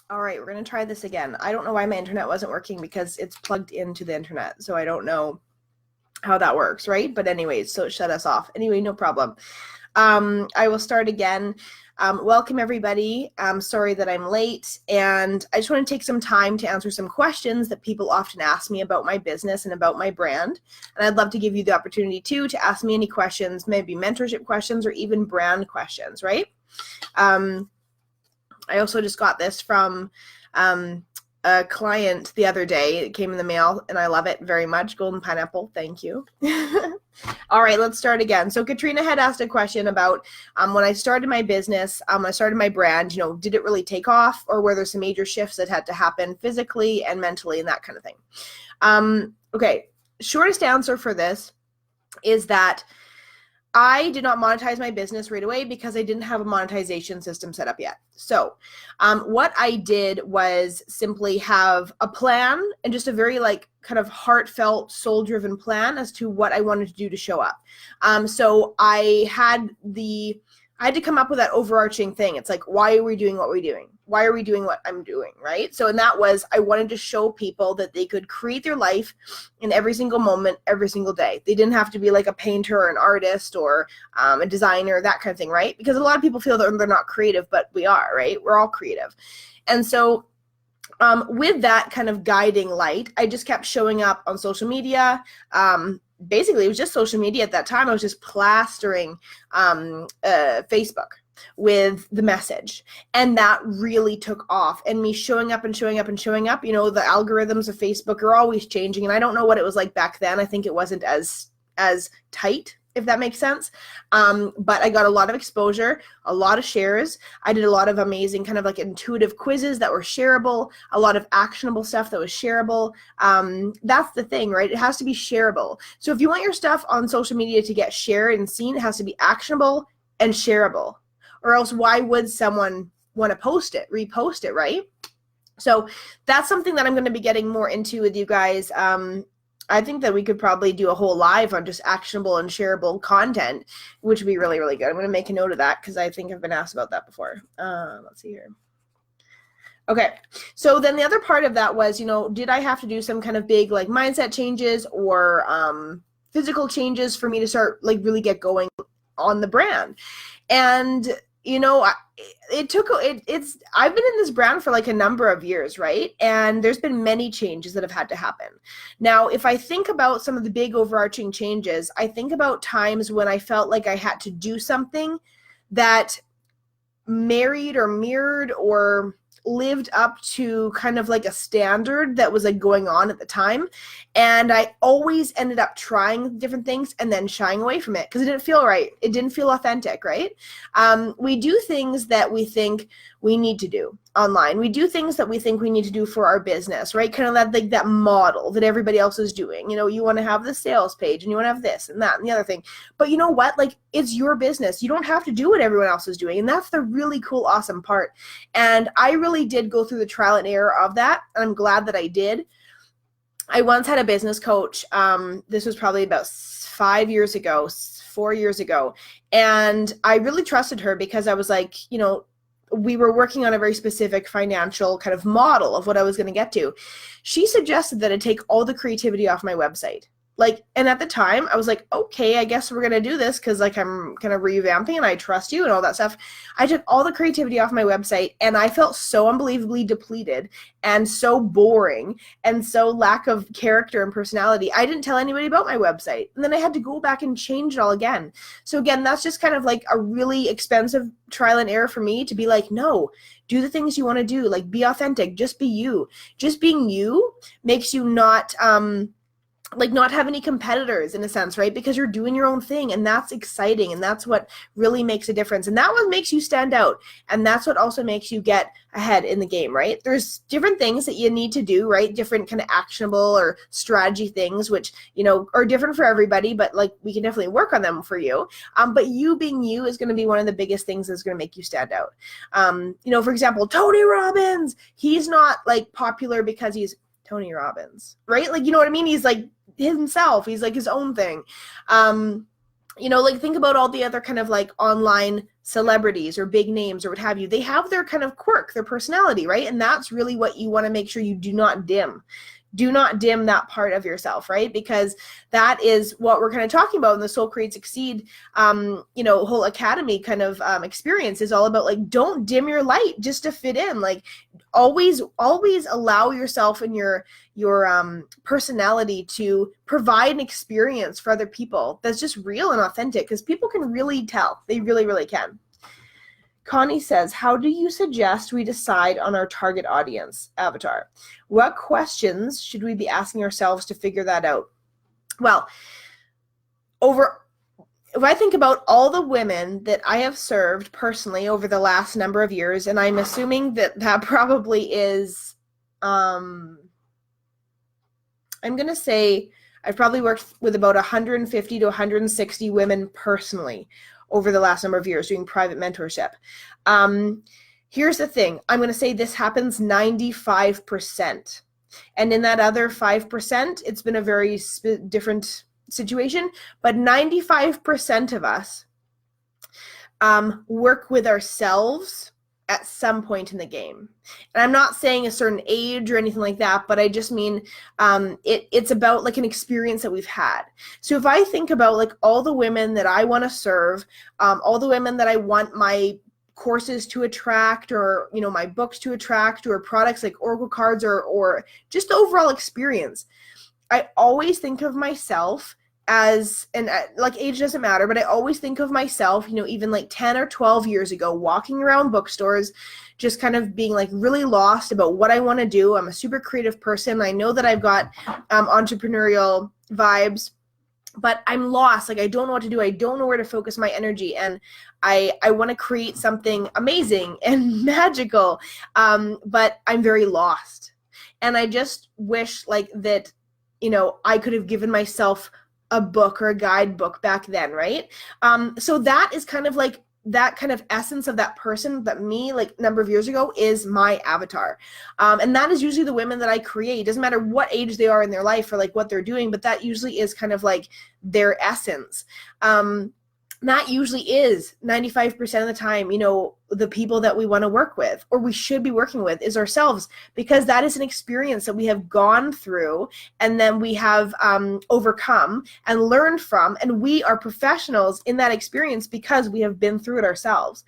All right, we're going to try this again. I don't know why my internet wasn't working because it's plugged into the internet, so I don't know how that works, right? But anyways, so it shut us off. Anyway, no problem. I will start again. Welcome, everybody. I'm sorry that I'm late, and I just want to take some time to answer some questions that people often ask me about my business and about my brand. And I'd love to give you the opportunity, too, to ask me any questions, maybe mentorship questions or even brand questions, right? I also just got this from a client the other day. It came in the mail, and I love it very much. Golden pineapple, thank you. All right, let's start again. So Katrina had asked a question about when I started my business, I started my brand, did it really take off, or were there some major shifts that had to happen physically and mentally and that kind of thing? Okay, shortest answer for this is that I did not monetize my business right away because I didn't have a monetization system set up yet. So what I did was simply have a plan and just a very kind of heartfelt, soul-driven plan as to what I wanted to do to show up. So I had to come up with that overarching thing. It's like, why are we doing what we're doing? Why are we doing what I'm doing, right? So, and that was, I wanted to show people that they could create their life in every single moment, every single day. They didn't have to be like a painter or an artist or a designer, that kind of thing, right? Because a lot of people feel that they're not creative, but we are, right? We're all creative. And so with that kind of guiding light, I just kept showing up on social media. Basically, it was just social media at that time. I was just plastering Facebook with the message, and that really took off. And me showing up and showing up and showing up, the algorithms of Facebook are always changing, and I don't know what it was like back then. I think it wasn't as tight, if that makes sense. But I got a lot of exposure, a lot of shares. I did a lot of amazing kind of like intuitive quizzes that were shareable, a lot of actionable stuff that was shareable. That's the thing, right? It has to be shareable. So if you want your stuff on social media to get shared and seen, it has to be actionable and shareable, or else why would someone want to repost it, right? So that's something that I'm going to be getting more into with you guys. I think that we could probably do a whole live on just actionable and shareable content, which would be really, really good. I'm going to make a note of that because I think I've been asked about that before. Let's see here. Okay, so then the other part of that was, did I have to do some kind of big mindset changes or physical changes for me to start really get going on the brand? And I've been in this brand for a number of years, right? And there's been many changes that have had to happen. Now, if I think about some of the big overarching changes, I think about times when I felt like I had to do something that married or mirrored or lived up to kind of a standard that was going on at the time. And I always ended up trying different things and then shying away from it because it didn't feel right. It didn't feel authentic, right? We do things that we think we need to do online. We do things that we think we need to do for our business, right? Kind of that model that everybody else is doing. You want to have the sales page and you want to have this and that and the other thing. But you know what? It's your business. You don't have to do what everyone else is doing. And that's the really cool, awesome part. And I really did go through the trial and error of that. And I'm glad that I did. I once had a business coach. This was probably about 4 years ago. And I really trusted her because I was we were working on a very specific financial kind of model of what I was going to get to. She suggested that I take all the creativity off my website. And at the time I was like, okay, I guess we're going to do this because I'm kind of revamping and I trust you and all that stuff. I took all the creativity off my website and I felt so unbelievably depleted and so boring and so lack of character and personality. I didn't tell anybody about my website. And then I had to go back and change it all again. So again, that's just kind of a really expensive trial and error for me to be no, do the things you want to do. Be authentic, just be you. Just being you makes you not have any competitors in a sense, right? Because you're doing your own thing and that's exciting and that's what really makes a difference. And that one makes you stand out. And that's what also makes you get ahead in the game, right? There's different things that you need to do, right? Different kind of actionable or strategy things, which, are different for everybody, but we can definitely work on them for you. But you being you is going to be one of the biggest things that's going to make you stand out. For example, Tony Robbins, he's not popular because he's Tony Robbins, right? You know what I mean? He's himself. He's his own thing. Think about all the other kind of online celebrities or big names or what have you, they have their kind of quirk, their personality, right? And that's really what you want to make sure you do not dim. Do not dim that part of yourself, right? Because that is what we're kind of talking about in the Soul Create Succeed, whole academy kind of experience is all about, like, don't dim your light just to fit in. Like, always allow yourself and your personality to provide an experience for other people that's just real and authentic, because people can really tell. They really, really can. Connie says, how do you suggest we decide on our target audience avatar? What questions should we be asking ourselves to figure that out? Well, if I think about all the women that I have served personally over the last number of years, and I'm assuming that probably is, I'm going to say I've probably worked with about 150 to 160 women personally over the last number of years doing private mentorship. Here's the thing. I'm going to say this happens 95%. And in that other 5%, it's been a very different situation. But 95% of us work with ourselves at some point in the game. And I'm not saying a certain age or anything like that, but I just mean it's about like an experience that we've had. So if I think about like all the women that I want to serve, all the women that I want my courses to attract, or my books to attract, or products like Oracle cards, or just the overall experience, I always think of myself as, and like age doesn't matter, but I always think of myself, even like 10 or 12 years ago, walking around bookstores, just kind of being like really lost about what I want to do. I'm a super creative person. I know that I've got entrepreneurial vibes, but I'm lost. Like, I don't know what to do. I don't know where to focus my energy. And I want to create something amazing and magical. But I'm very lost. And I just wish like that, I could have given myself a book or a guidebook back then, right? So that is kind of like that kind of essence of that person, that me, like a number of years ago, is my avatar. And that is usually the women that I create. It doesn't matter what age they are in their life or like what they're doing, but that usually is kind of like their essence. That usually is 95% of the time, the people that we want to work with, or we should be working with, is ourselves, because that is an experience that we have gone through and then we have overcome and learned from, and we are professionals in that experience because we have been through it ourselves.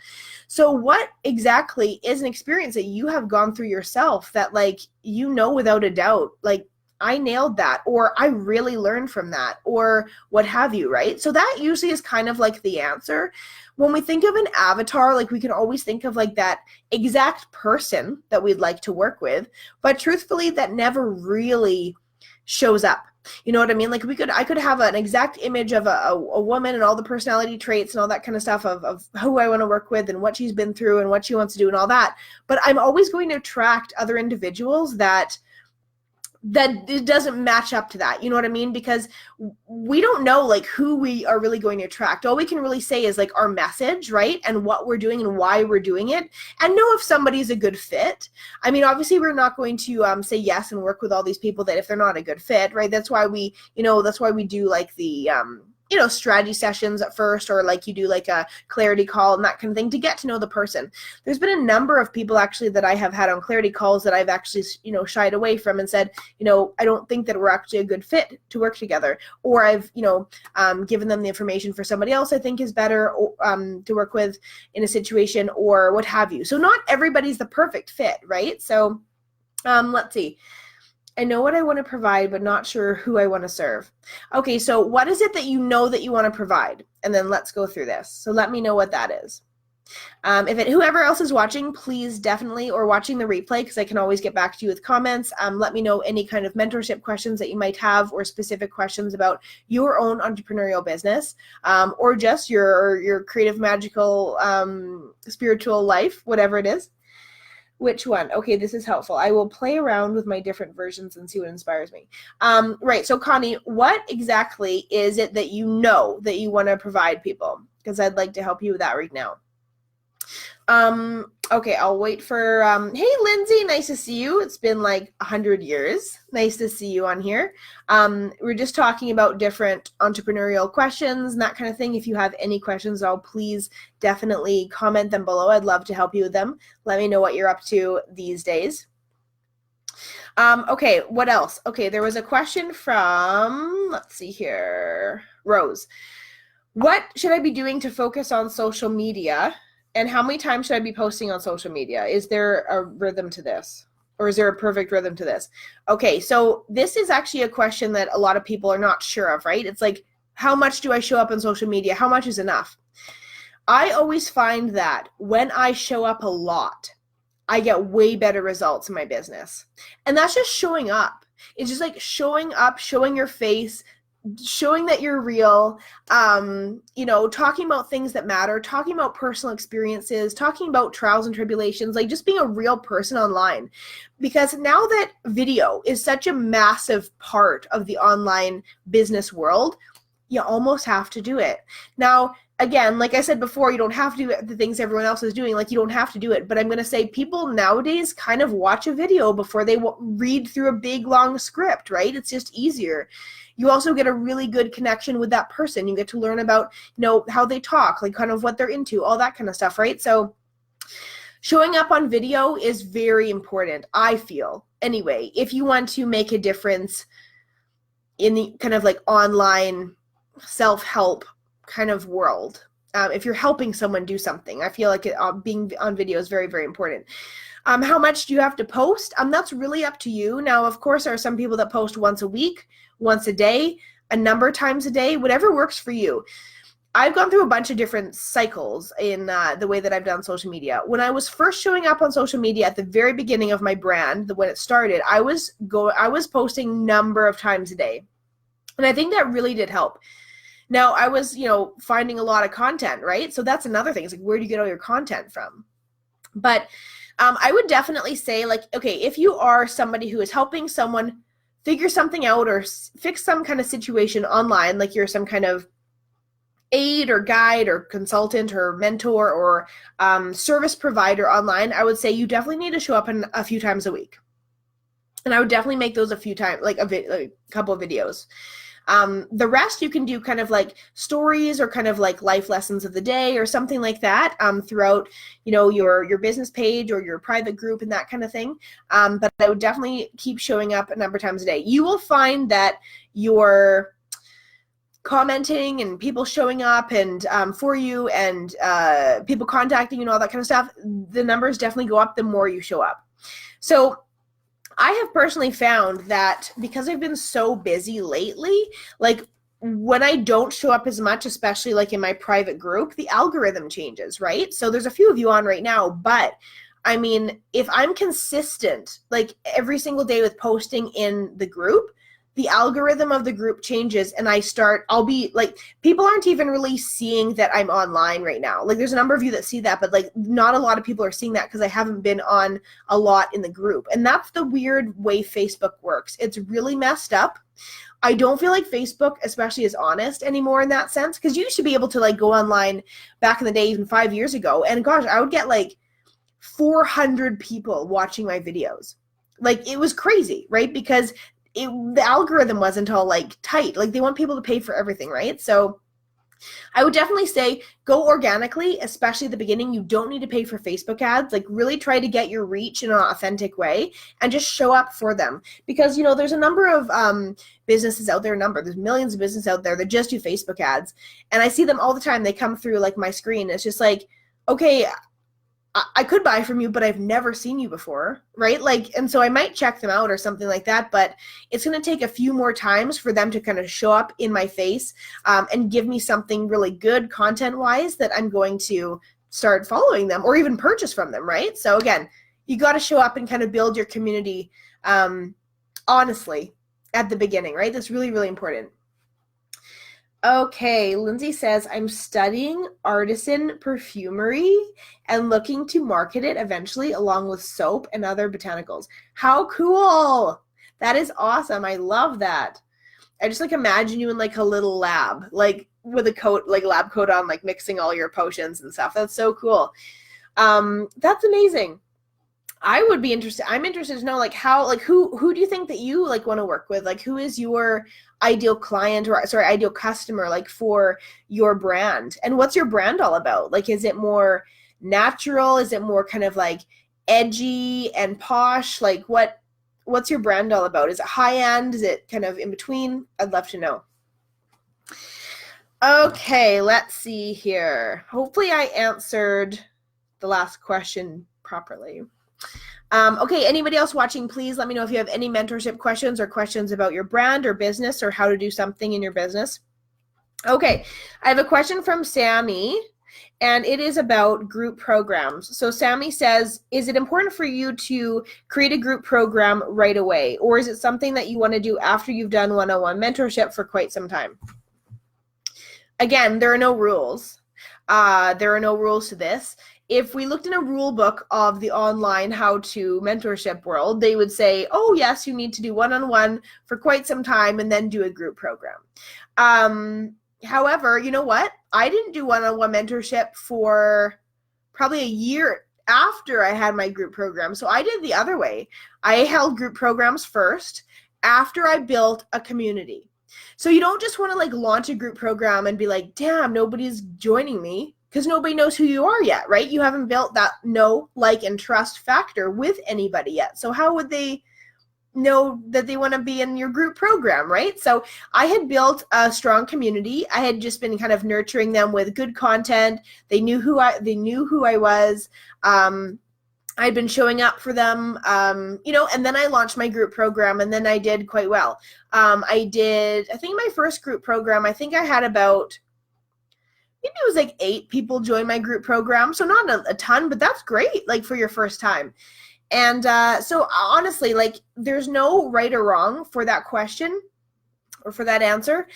So what exactly is an experience that you have gone through yourself that, like, without a doubt, like, I nailed that, or I really learned from that, or what have you, right? So that usually is kind of like the answer. When we think of an avatar, like, we can always think of like that exact person that we'd like to work with, but truthfully, that never really shows up. You know what I mean? Like, I could have an exact image of a woman and all the personality traits and all that kind of stuff of who I want to work with and what she's been through and what she wants to do and all that. But I'm always going to attract other individuals that it doesn't match up to that. You know what I mean? Because we don't know like who we are really going to attract. All we can really say is like our message, right? And what we're doing and why we're doing it, and know if somebody's a good fit. I mean, obviously we're not going to say yes and work with all these people that if they're not a good fit, right? That's why we do like the strategy sessions at first, or like you do like a clarity call and that kind of thing to get to know the person. There's been a number of people actually that I have had on clarity calls that I've actually, shied away from and said, I don't think that we're actually a good fit to work together. Or I've, given them the information for somebody else I think is better to work with in a situation, or what have you. So not everybody's the perfect fit, right? So let's see. I know what I want to provide, but not sure who I want to serve. Okay, so what is it that you know that you want to provide? And then let's go through this. So let me know what that is. Whoever else is watching, please definitely, or watching the replay, because I can always get back to you with comments. Let me know any kind of mentorship questions that you might have, or specific questions about your own entrepreneurial business, or just your creative, magical, spiritual life, whatever it is. Which one? Okay, this is helpful. I will play around with my different versions and see what inspires me. Right, so Connie, what exactly is it that you know that you want to provide people? Because I'd like to help you with that right now. Okay, I'll wait for, hey, Lindsay, nice to see you. It's been like 100 years. Nice to see you on here. We're just talking about different entrepreneurial questions and that kind of thing. If you have any questions, please definitely comment them below. I'd love to help you with them. Let me know what you're up to these days. Okay, what else? Okay, there was a question from, let's see here, Rose. What should I be doing to focus on social media? And how many times should I be posting on social media? Is there a rhythm to this? Or is there a perfect rhythm to this? Okay, so this is actually a question that a lot of people are not sure of, right? It's like, how much do I show up on social media? How much is enough? I always find that when I show up a lot, I get way better results in my business. And that's just showing up. It's just like showing up, showing your face, showing that you're real, talking about things that matter, talking about personal experiences, talking about trials and tribulations, like just being a real person online. Because now that video is such a massive part of the online business world, you almost have to do it. Now, again, like I said before, you don't have to do the things everyone else is doing. Like, you don't have to do it. But I'm going to say people nowadays kind of watch a video before they read through a big, long script, right? It's just easier. You also get a really good connection with that person. You get to learn about, how they talk, like kind of what they're into, all that kind of stuff, right? So showing up on video is very important, I feel. Anyway, if you want to make a difference in the kind of like online self-help kind of world, if you're helping someone do something, I feel like being on video is very, very important. How much do you have to post? That's really up to you. Now, of course, there are some people that post once a week, once a day, a number of times a day, whatever works for you. I've gone through a bunch of different cycles in the way that I've done social media. When I was first showing up on social media at the very beginning of my brand, when it started, I was posting a number of times a day. And I think that really did help. Now, I was, finding a lot of content, right? So that's another thing. It's like, where do you get all your content from? But I would definitely say, like, okay, if you are somebody who is helping someone figure something out or fix some kind of situation online, like you're some kind of aid or guide or consultant or mentor or service provider online, I would say you definitely need to show up a few times a week. And I would definitely make those a few times, like a couple of videos. The rest you can do kind of like stories or kind of like life lessons of the day or something like that throughout, your business page or your private group and that kind of thing. But I would definitely keep showing up a number of times a day. You will find that your commenting and people showing up and for you and people contacting you and all that kind of stuff, the numbers definitely go up the more you show up. So I have personally found that because I've been so busy lately, like when I don't show up as much, especially like in my private group, the algorithm changes, right? So there's a few of you on right now, but I mean, if I'm consistent, like every single day with posting in the group, the algorithm of the group changes and I'll be like, people aren't even really seeing that I'm online right now. Like there's a number of you that see that, but like not a lot of people are seeing that because I haven't been on a lot in the group. And that's the weird way Facebook works. It's really messed up. I don't feel like Facebook especially is honest anymore in that sense, because you used to be able to like go online back in the day, even 5 years ago, and gosh, I would get like 400 people watching my videos. Like it was crazy, right? Because the algorithm wasn't all like tight. Like they want people to pay for everything, right? So I would definitely say go organically, especially at the beginning. You don't need to pay for Facebook ads. Like really try to get your reach in an authentic way and just show up for them. Because, there's a number of businesses out there, there's millions of businesses out there that just do Facebook ads. And I see them all the time. They come through like my screen. It's just like, okay, I could buy from you, but I've never seen you before, right? Like, and so I might check them out or something like that, but it's going to take a few more times for them to kind of show up in my face and give me something really good content-wise that I'm going to start following them or even purchase from them, right? So again, you got to show up and kind of build your community honestly at the beginning, right? That's really, really important. Okay, Lindsay says, I'm studying artisan perfumery and looking to market it eventually along with soap and other botanicals. How cool! That is awesome. I love that. I just like imagine you in like a little lab, like with a coat, like lab coat on, like mixing all your potions and stuff. That's so cool. That's amazing. I would be interested. I'm interested to know like how, like who do you think that you like want to work with? Like who is your ideal client or sorry, ideal customer like for your brand? And what's your brand all about? Like is it more natural? Is it more kind of like edgy and posh? Like what's your brand all about? Is it high end? Is it kind of in between? I'd love to know. Okay, let's see here. Hopefully I answered the last question properly. Okay, anybody else watching, please let me know if you have any mentorship questions or questions about your brand or business or how to do something in your business. Okay, I have a question from Sammy, and it is about group programs. So Sammy says, is it important for you to create a group program right away, or is it something that you want to do after you've done one-on-one mentorship for quite some time? Again, there are no rules. There are no rules to this. If we looked in a rule book of the online how-to mentorship world, they would say, oh, yes, you need to do one-on-one for quite some time and then do a group program. However, you know what? I didn't do one-on-one mentorship for probably a year after I had my group program. So I did the other way. I held group programs first after I built a community. So you don't just want to like launch a group program and be like, damn, nobody's joining me, because nobody knows who you are yet, right? You haven't built that know, like, and trust factor with anybody yet. So how would they know that they want to be in your group program, right? So I had built a strong community. I had just been kind of nurturing them with good content. They knew who I was. I'd been showing up for them, and then I launched my group program, and then I did quite well. I think my first group program, I think I had about, maybe it was like 8 people join my group program. So not a ton, but that's great, like for your first time. And so honestly, like there's no right or wrong for that question or for that answer.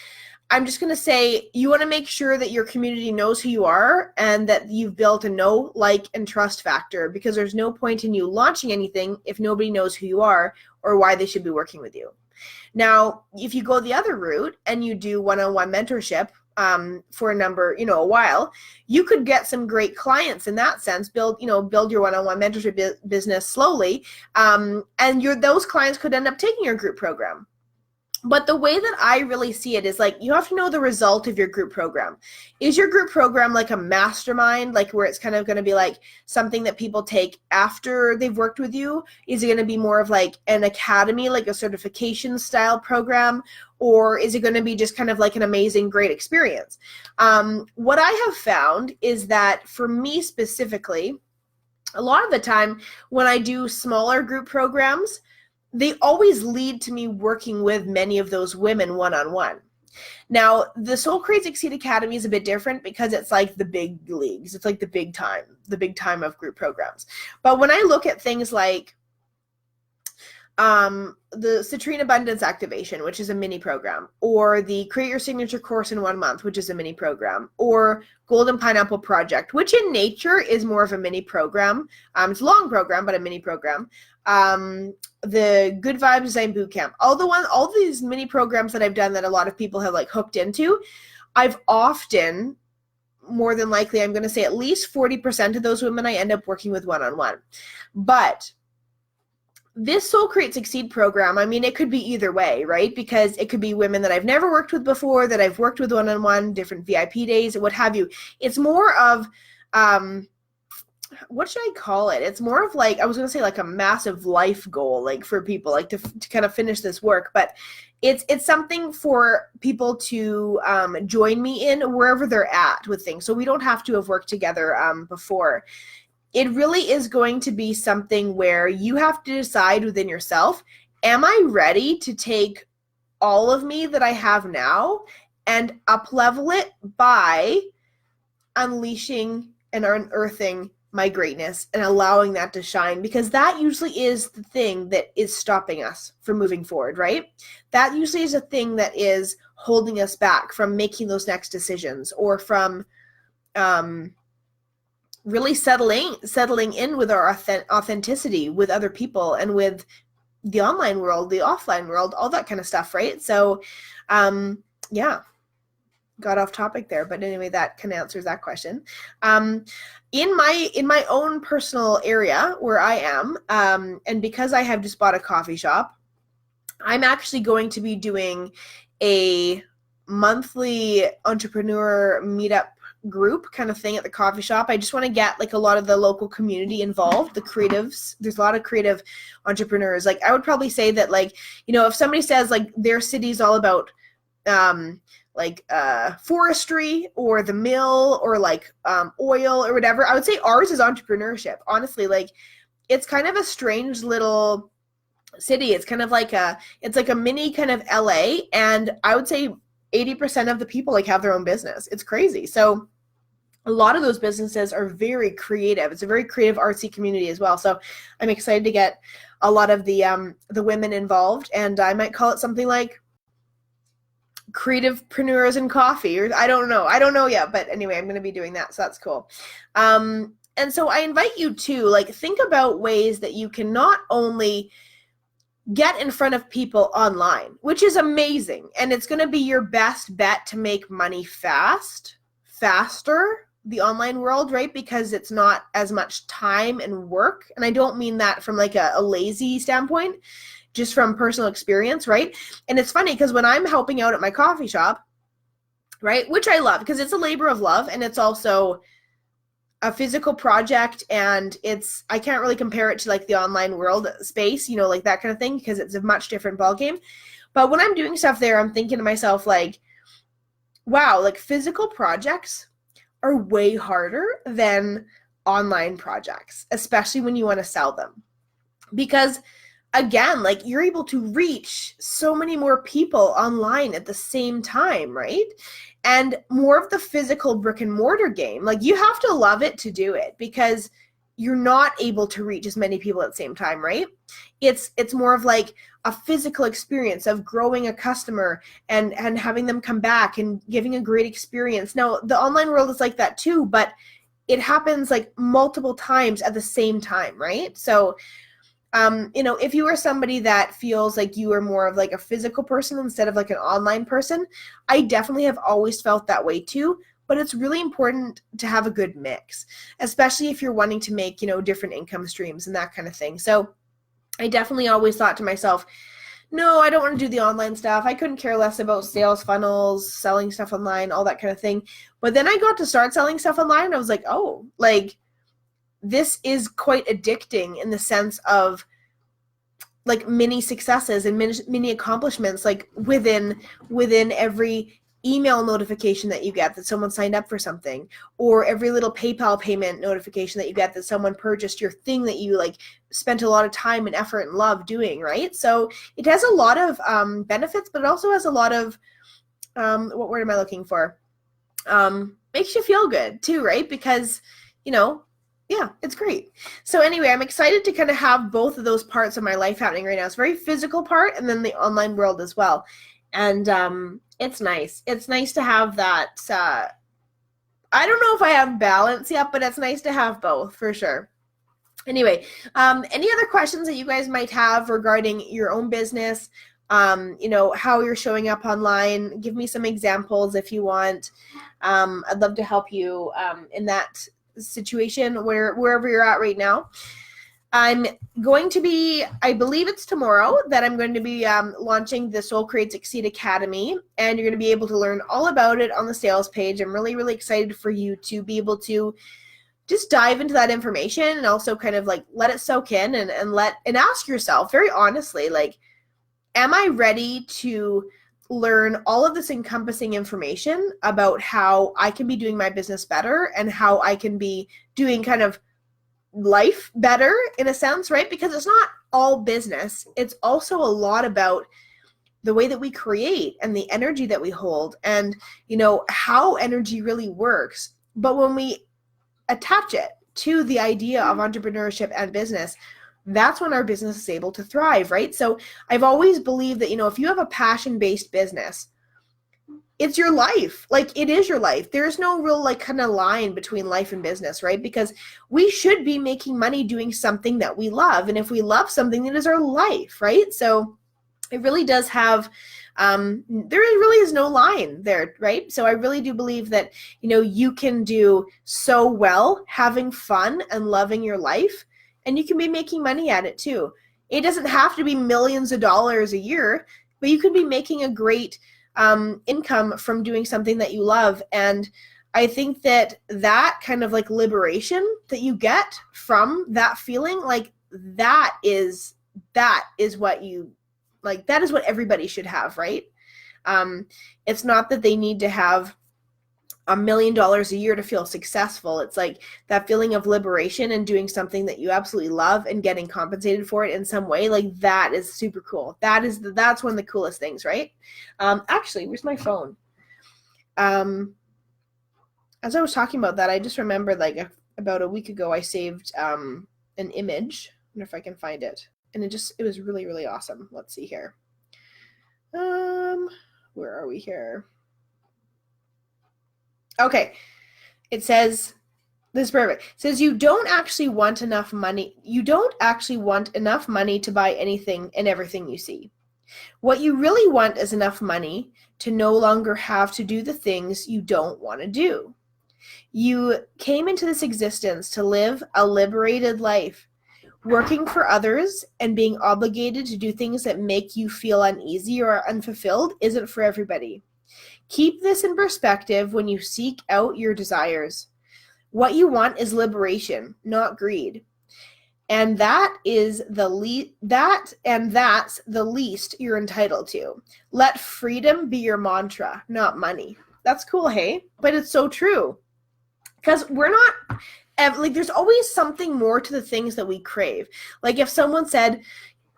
I'm just going to say you want to make sure that your community knows who you are and that you've built a know, like, and trust factor, because there's no point in you launching anything if nobody knows who you are or why they should be working with you. Now, if you go the other route and you do one-on-one mentorship for a while, you could get some great clients in that sense, build your one-on-one mentorship business slowly, and those clients could end up taking your group program. But the way that I really see it is like you have to know the result of your group program. Is your group program like a mastermind, like where it's kind of going to be like something that people take after they've worked with you? Is it going to be more of like an academy, like a certification style program? Or is it going to be just kind of like an amazing, great experience? What I have found is that for me specifically, a lot of the time when I do smaller group programs, they always lead to me working with many of those women one-on-one. Now, the Soul Create Succeed Academy is a bit different because it's like the big leagues. It's like the big time of group programs. But when I look at things like the Citrine Abundance Activation, which is a mini program, or the Create Your Signature Course in 1 month, which is a mini program, or Golden Pineapple Project, which in nature is more of a mini program. It's a long program, but a mini program. The Good Vibes Design Bootcamp, all these mini programs that I've done that a lot of people have like hooked into, I've often, more than likely, I'm going to say at least 40% of those women I end up working with one-on-one. But this Soul Create Succeed program, I mean, it could be either way, right? Because it could be women that I've never worked with before, that I've worked with one-on-one, different VIP days, what have you. It's more of, what should I call it? It's more of like, I was going to say like a massive life goal, like for people, like to kind of finish this work. But it's something for people to join me in wherever they're at with things. So we don't have to have worked together before. It really is going to be something where you have to decide within yourself, am I ready to take all of me that I have now and up-level it by unleashing and unearthing my greatness and allowing that to shine? Because that usually is the thing that is stopping us from moving forward, right? That usually is a thing that is holding us back from making those next decisions, or from really settling in with our authenticity with other people and with the online world, the offline world, all that kind of stuff, right? So, yeah. got off topic there, but anyway, that kind of answers that question. In my own personal area where I am, and because I have just bought a coffee shop, I'm actually going to be doing a monthly entrepreneur meetup group kind of thing at the coffee shop. I just want to get like a lot of the local community involved, the creatives. There's a lot of creative entrepreneurs. Like I would probably say that, like, you know, if somebody says like their city's all about forestry or the mill or like oil or whatever, I would say ours is entrepreneurship. Honestly, like it's kind of a strange little city. It's kind of like it's like a mini kind of LA, and I would say 80% of the people like have their own business. It's crazy. So a lot of those businesses are very creative. It's a very creative, artsy community as well. So I'm excited to get a lot of the women involved, and I might call it something like Creativepreneurs and Coffee, or I don't know yet, but anyway, I'm going to be doing that. So that's cool. And so I invite you to like think about ways that you can not only get in front of people online, which is amazing, and it's going to be your best bet to make money faster, the online world, right? Because it's not as much time and work. And I don't mean that from like a lazy standpoint, just from personal experience, right? And it's funny because when I'm helping out at my coffee shop, right, which I love because it's a labor of love, and it's also a physical project, and I can't really compare it to like the online world space, you know, like that kind of thing, because it's a much different ballgame. But when I'm doing stuff there, I'm thinking to myself like, wow, like physical projects are way harder than online projects, especially when you want to sell them. Because again, like you're able to reach so many more people online at the same time, right? And more of the physical brick and mortar game, like you have to love it to do it, because you're not able to reach as many people at the same time, right? It's more of like a physical experience of growing a customer and having them come back and giving a great experience. Now, the online world is like that too, but it happens like multiple times at the same time, right? So you know, if you are somebody that feels like you are more of like a physical person instead of like an online person, I definitely have always felt that way too. But it's really important to have a good mix, especially if you're wanting to make, you know, different income streams and that kind of thing. So I definitely always thought to myself, no, I don't want to do the online stuff. I couldn't care less about sales funnels, selling stuff online, all that kind of thing. But then I got to start selling stuff online, and I was like, oh, like, this is quite addicting in the sense of like mini successes and mini accomplishments, like within every email notification that you get that someone signed up for something, or every little PayPal payment notification that you get that someone purchased your thing that you like spent a lot of time and effort and love doing, right? So it has a lot of benefits, but it also has a lot of what word am I looking for? Makes you feel good too, right? Because, you know, yeah, it's great. So anyway, I'm excited to kind of have both of those parts of my life happening right now. It's a very physical part, and then the online world as well. And it's nice. It's nice to have that. I don't know if I have balance yet, but it's nice to have both for sure. Anyway, any other questions that you guys might have regarding your own business? You know, how you're showing up online? Give me some examples if you want. I'd love to help you in that situation wherever you're at right now. I'm going to be, I believe it's tomorrow, that I'm going to be launching the Soul Create Succeed Academy, and you're going to be able to learn all about it on the sales page. I'm really, really excited for you to be able to just dive into that information, and also kind of like let it soak in, and ask yourself very honestly, like, am I ready to learn all of this encompassing information about how I can be doing my business better and how I can be doing kind of life better in a sense, right? Because it's not all business. It's also a lot about the way that we create and the energy that we hold, and, you know, how energy really works. But when we attach it to the idea of entrepreneurship and business, that's when our business is able to thrive, right? So I've always believed that, you know, if you have a passion-based business, it's your life. Like, it is your life. There's no real like kind of line between life and business, right? Because we should be making money doing something that we love. And if we love something, it is our life, right? So it really does have There really is no line there, right? So I really do believe that, you can do so well having fun and loving your life, and you can be making money at it too. It doesn't have to be millions of dollars a year, but you could be making a great income from doing something that you love. And I think that kind of like liberation that you get from that feeling, like that is what you like, that is what everybody should have, right? It's not that they need to have $1 million a year to feel successful. It's like that feeling of liberation and doing something that you absolutely love and getting compensated for it in some way. Like that is super cool. That's one of the coolest things, right? Actually, where's my phone? As I was talking about that, I just remembered like about a week ago, I saved an image. I wonder if I can find it. And it was really, really awesome. Let's see here. Where are we here? Okay. It says, this is perfect. It says, you don't actually want enough money. You don't actually want enough money to buy anything and everything you see. What you really want is enough money to no longer have to do the things you don't want to do. You came into this existence to live a liberated life. Working for others and being obligated to do things that make you feel uneasy or unfulfilled isn't for everybody. Keep this in perspective when you seek out your desires. What you want is liberation, not greed. And that's the least you're entitled to. Let freedom be your mantra, not money. That's cool, hey? But it's so true. Because we're not, like, there's always something more to the things that we crave. Like if someone said,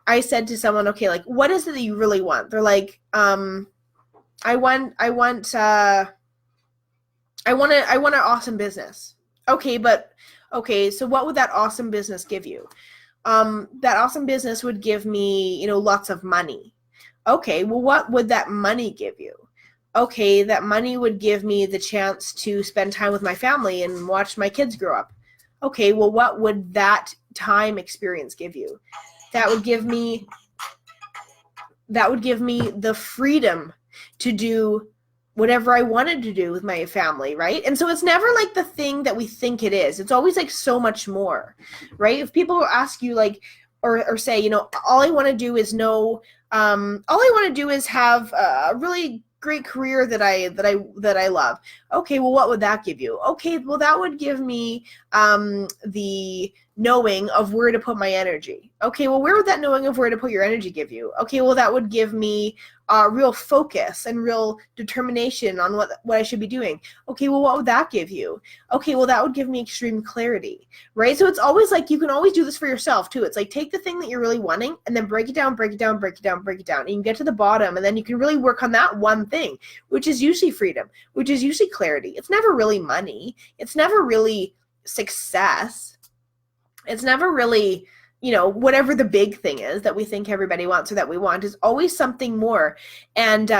I said to someone, okay, like, what is it that you really want? They're like, I want an awesome business. Okay, so what would that awesome business give you? That awesome business would give me, lots of money. Okay, well, what would that money give you? Okay, that money would give me the chance to spend time with my family and watch my kids grow up. Okay, well, what would that time experience give you? That would give me the freedom to do whatever I wanted to do with my family, right? And so it's never like the thing that we think it is. It's always like so much more, right? If people ask you like, or say, all I want to do is all I want to do is have a really great career that I love. Okay, well, what would that give you? Okay, well, that would give me the knowing of where to put my energy. Okay, well, where would that knowing of where to put your energy give you? Okay, well, that would give me real focus and real determination on what I should be doing. Okay, well, what would that give you? Okay, well, that would give me extreme clarity, right? So it's always like, you can always do this for yourself too. It's like, take the thing that you're really wanting and then break it down, and you can get to the bottom, and then you can really work on that one thing, which is usually freedom, which is usually clarity. It's never really money. It's never really success. It's never really, whatever the big thing is that we think everybody wants or that we want, is always something more and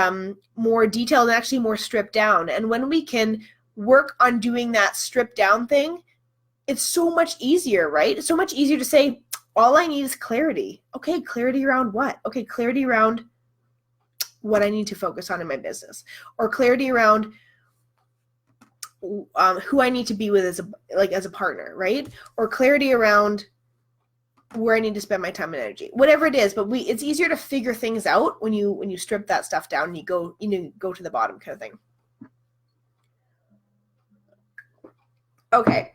more detailed and actually more stripped down. And when we can work on doing that stripped down thing, it's so much easier, right? It's so much easier to say, all I need is clarity. Okay, clarity around what? Okay, clarity around what I need to focus on in my business, or clarity around who I need to be with as a partner, right? Or clarity around where I need to spend my time and energy, whatever it is. But it's easier to figure things out when you strip that stuff down and you go to the bottom kind of thing. Okay.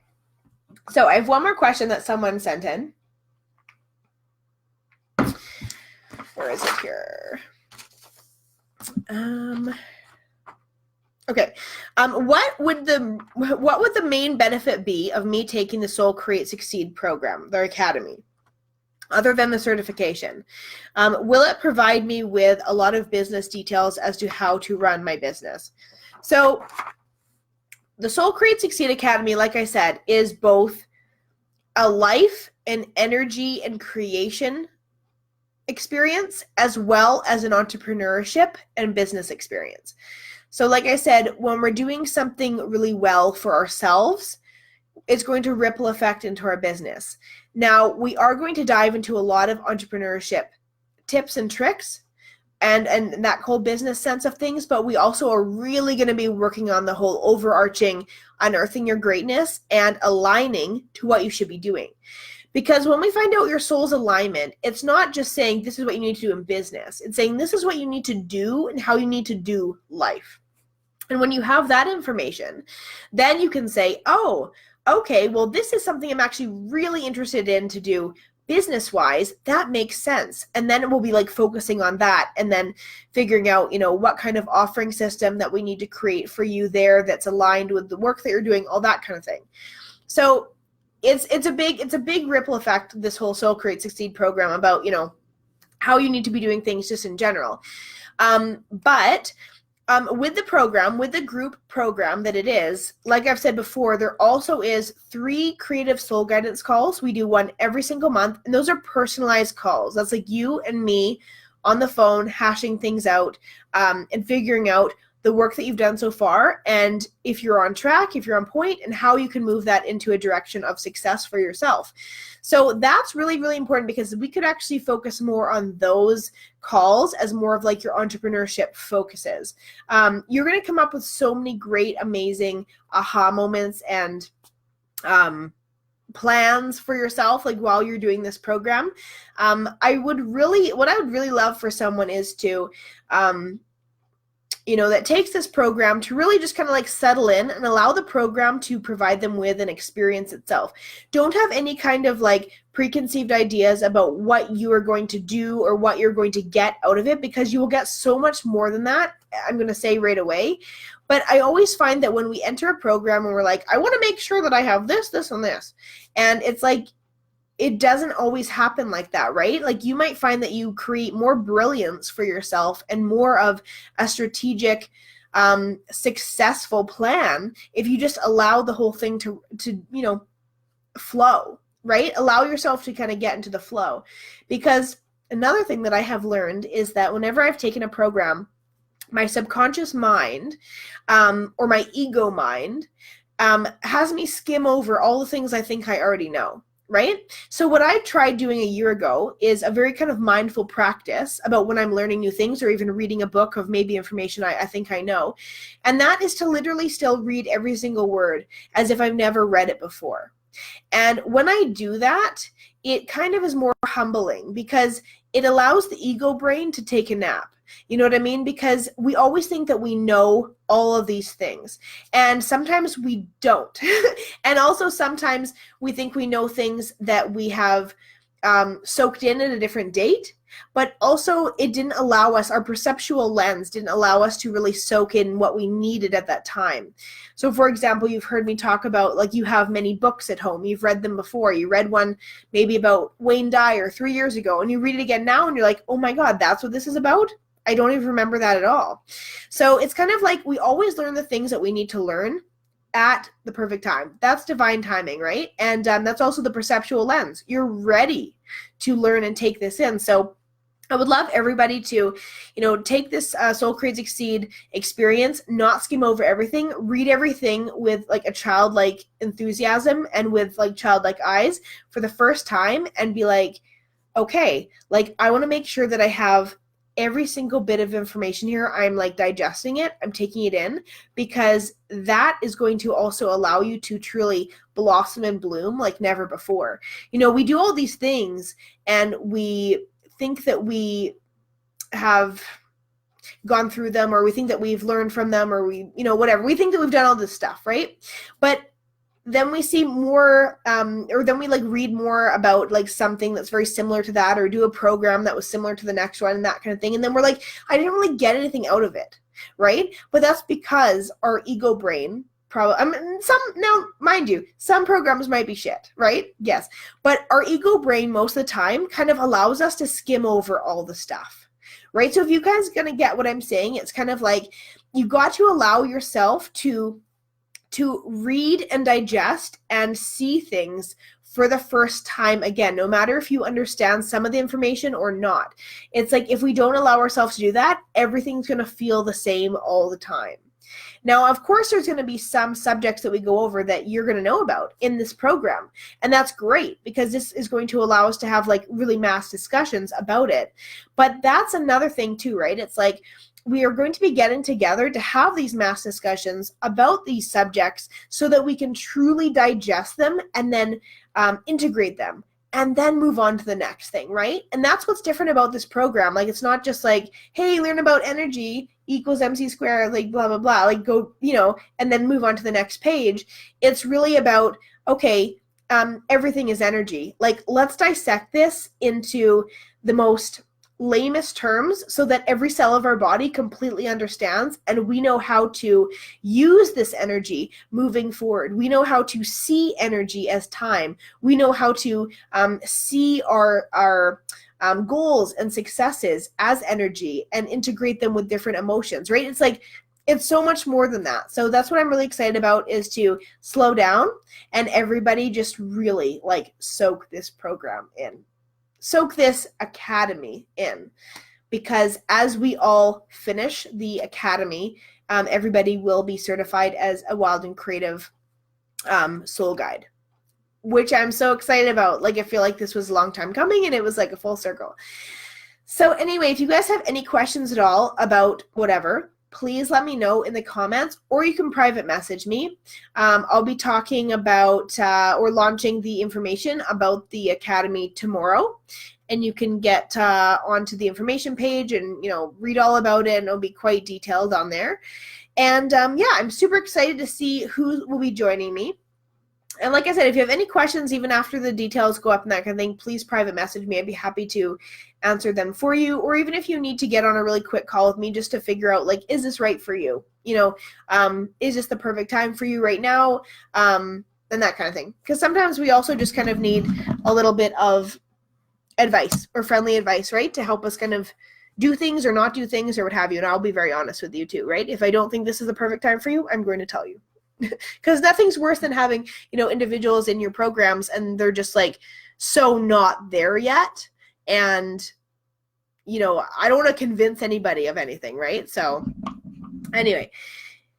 So I have one more question that someone sent in. Where is it here? Okay. What would the main benefit be of me taking the Soul Create Succeed program, their academy, other than the certification? Will it provide me with a lot of business details as to how to run my business? So the Soul Create Succeed Academy, like I said, is both a life and energy and creation experience, as well as an entrepreneurship and business experience. So like I said, when we're doing something really well for ourselves, it's going to ripple effect into our business. Now, we are going to dive into a lot of entrepreneurship tips and tricks, and that whole business sense of things, but we also are really going to be working on the whole overarching unearthing your greatness and aligning to what you should be doing. Because when we find out your soul's alignment, it's not just saying this is what you need to do in business. It's saying this is what you need to do and how you need to do life. And when you have that information, then you can say, oh, okay, well, this is something I'm actually really interested in to do business-wise. That makes sense. And then it will be like focusing on that and then figuring out, what kind of offering system that we need to create for you there that's aligned with the work that you're doing, all that kind of thing. So it's a big ripple effect, this whole Soul Create Succeed program, about, how you need to be doing things just in general. But with the program, with the group program that it is, like I've said before, there also is 3 creative soul guidance calls. We do one every single month, and those are personalized calls. That's like you and me on the phone hashing things out and figuring out the work that you've done so far, and if you're on track, if you're on point, and how you can move that into a direction of success for yourself. So that's really, really important, because we could actually focus more on those calls as more of like your entrepreneurship focuses. You're going to come up with so many great, amazing aha moments and plans for yourself, like while you're doing this program. What I would really love for someone is to, that takes this program to really just kind of like settle in and allow the program to provide them with an experience itself. Don't have any kind of like preconceived ideas about what you are going to do or what you're going to get out of it, because you will get so much more than that, I'm going to say right away. But I always find that when we enter a program and we're like, I want to make sure that I have this, this, and this, and it's like, it doesn't always happen like that, right? Like you might find that you create more brilliance for yourself and more of a strategic, successful plan if you just allow the whole thing to flow, right? Allow yourself to kind of get into the flow. Because another thing that I have learned is that whenever I've taken a program, my subconscious mind, or my ego mind, has me skim over all the things I think I already know. Right? So what I tried doing a year ago is a very kind of mindful practice about when I'm learning new things or even reading a book of maybe information I think I know. And that is to literally still read every single word as if I've never read it before. And when I do that, it kind of is more humbling, because it allows the ego brain to take a nap. You know what I mean? Because we always think that we know all of these things, and sometimes we don't. And also sometimes we think we know things that we have soaked in at a different date, but also it didn't allow us, our perceptual lens didn't allow us to really soak in what we needed at that time. So for example, you've heard me talk about, like, you have many books at home, you've read them before, you read one maybe about Wayne Dyer 3 years ago, and you read it again now and you're like, oh my God, that's what this is about? I don't even remember that at all. So it's kind of like we always learn the things that we need to learn at the perfect time. That's divine timing, right? And that's also the perceptual lens. You're ready to learn and take this in. So I would love everybody to, take this Soul Create Succeed experience, not skim over everything, read everything with like a childlike enthusiasm and with like childlike eyes for the first time, and be like, okay, like I want to make sure that I have every single bit of information here. I'm like digesting it, I'm taking it in, because that is going to also allow you to truly blossom and bloom like never before. We do all these things and we think that we have gone through them, or we think that we've learned from them, or we, whatever. We think that we've done all this stuff, right? But then we see more, or then we like read more about like something that's very similar to that, or do a program that was similar to the next one and that kind of thing. And then we're like, I didn't really get anything out of it, right? But that's because our ego brain probably, now mind you, some programs might be shit, right? Yes. But our ego brain most of the time kind of allows us to skim over all the stuff, right? So if you guys gonna get what I'm saying, it's kind of like you got to allow yourself to read and digest and see things for the first time again, no matter if you understand some of the information or not. It's like if we don't allow ourselves to do that, everything's going to feel the same all the time. Now, of course, there's going to be some subjects that we go over that you're going to know about in this program. And that's great because this is going to allow us to have like really mass discussions about it. But that's another thing too, right? It's like we are going to be getting together to have these mass discussions about these subjects so that we can truly digest them and then integrate them and then move on to the next thing, right? And that's what's different about this program. Like, it's not just like, hey, learn about energy equals MC squared, like blah, blah, blah, like go, you know, and then move on to the next page. It's really about, okay, everything is energy. Like, let's dissect this into the most lamest terms so that every cell of our body completely understands, and we know how to use this energy moving forward. We know how to see energy as time. We know how to see our goals and successes as energy and integrate them with different emotions, right? It's like, it's so much more than that. So that's what I'm really excited about, is to slow down and everybody just really like soak this program in. Soak this academy in, because as we all finish the academy, everybody will be certified as a wild and creative soul guide, which I'm so excited about. Like, I feel like this was a long time coming and it was like a full circle. So anyway, if you guys have any questions at all about whatever, please let me know in the comments, or you can private message me. I'll be talking about or launching the information about the Academy tomorrow, and you can get onto the information page and, you know, read all about it, and it'll be quite detailed on there. And yeah, I'm super excited to see who will be joining me. And like I said, if you have any questions, even after the details go up and that kind of thing, please private message me. I'd be happy to answer them for you. Or even if you need to get on a really quick call with me just to figure out, like, is this right for you? You know, is this the perfect time for you right now? And that kind of thing. Because sometimes we also just kind of need a little bit of advice or friendly advice, right? To help us kind of do things or not do things or what have you. And I'll be very honest with you too, right? If I don't think this is the perfect time for you, I'm going to tell you. Because nothing's worse than having, you know, individuals in your programs and they're just like so not there yet. And, you know, I don't want to convince anybody of anything, right? So anyway,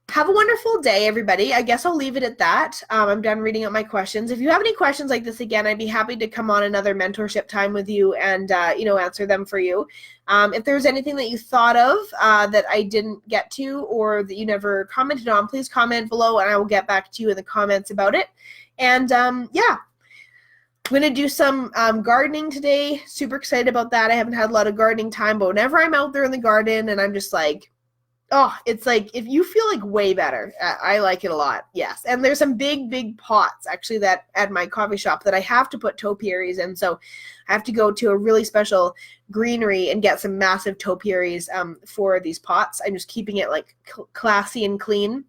have a wonderful day, everybody. I guess I'll leave it at that. I'm done reading out my questions. If you have any questions like this again, I'd be happy to come on another mentorship time with you and, you know, answer them for you. If there's anything that you thought of that I didn't get to or that you never commented on, please comment below and I will get back to you in the comments about it. And yeah, I'm going to do some gardening today. Super excited about that. I haven't had a lot of gardening time, but whenever I'm out there in the garden and I'm just like, oh, it's like, if you feel like way better, I like it a lot. Yes. And there's some big pots actually that at my coffee shop that I have to put topiaries in. So I have to go to a really special greenery and get some massive topiaries for these pots. I'm just keeping it like classy and clean.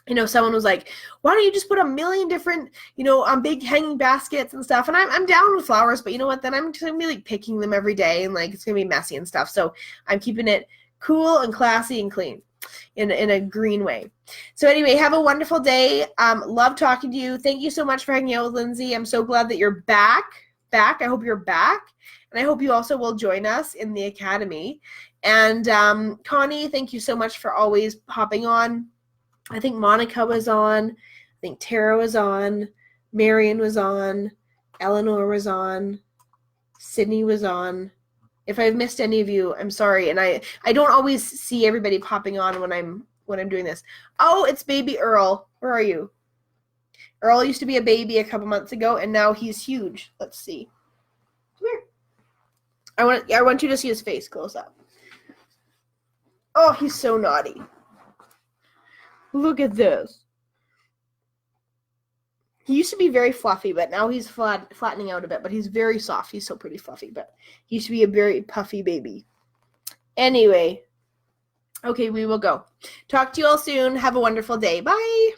You know, someone was like, why don't you just put a million different, you know, big hanging baskets and stuff? And I'm down with flowers, but you know what? Then I'm just going to be like picking them every day and like it's going to be messy and stuff. So I'm keeping it cool and classy and clean in a green way. So anyway, have a wonderful day. Love talking to you. Thank you so much for hanging out with Lindsay. I'm so glad that you're back. I hope you're back. And I hope you also will join us in the Academy. And Connie, thank you so much for always hopping on. I think Monica was on. I think Tara was on. Marion was on. Eleanor was on. Sydney was on. If I've missed any of you, I'm sorry. And I don't always see everybody popping on when I'm doing this. Oh, it's baby Earl. Where are you? Earl used to be a baby a couple months ago, and now he's huge. Let's see. Come here. I want you to see his face close up. Oh, he's so naughty. Look at this. He used to be very fluffy, but now he's flattening out a bit, but he's very soft. He's so pretty fluffy, but he used to be a very puffy baby. Anyway, okay, we will go. Talk to you all soon. Have a wonderful day. Bye.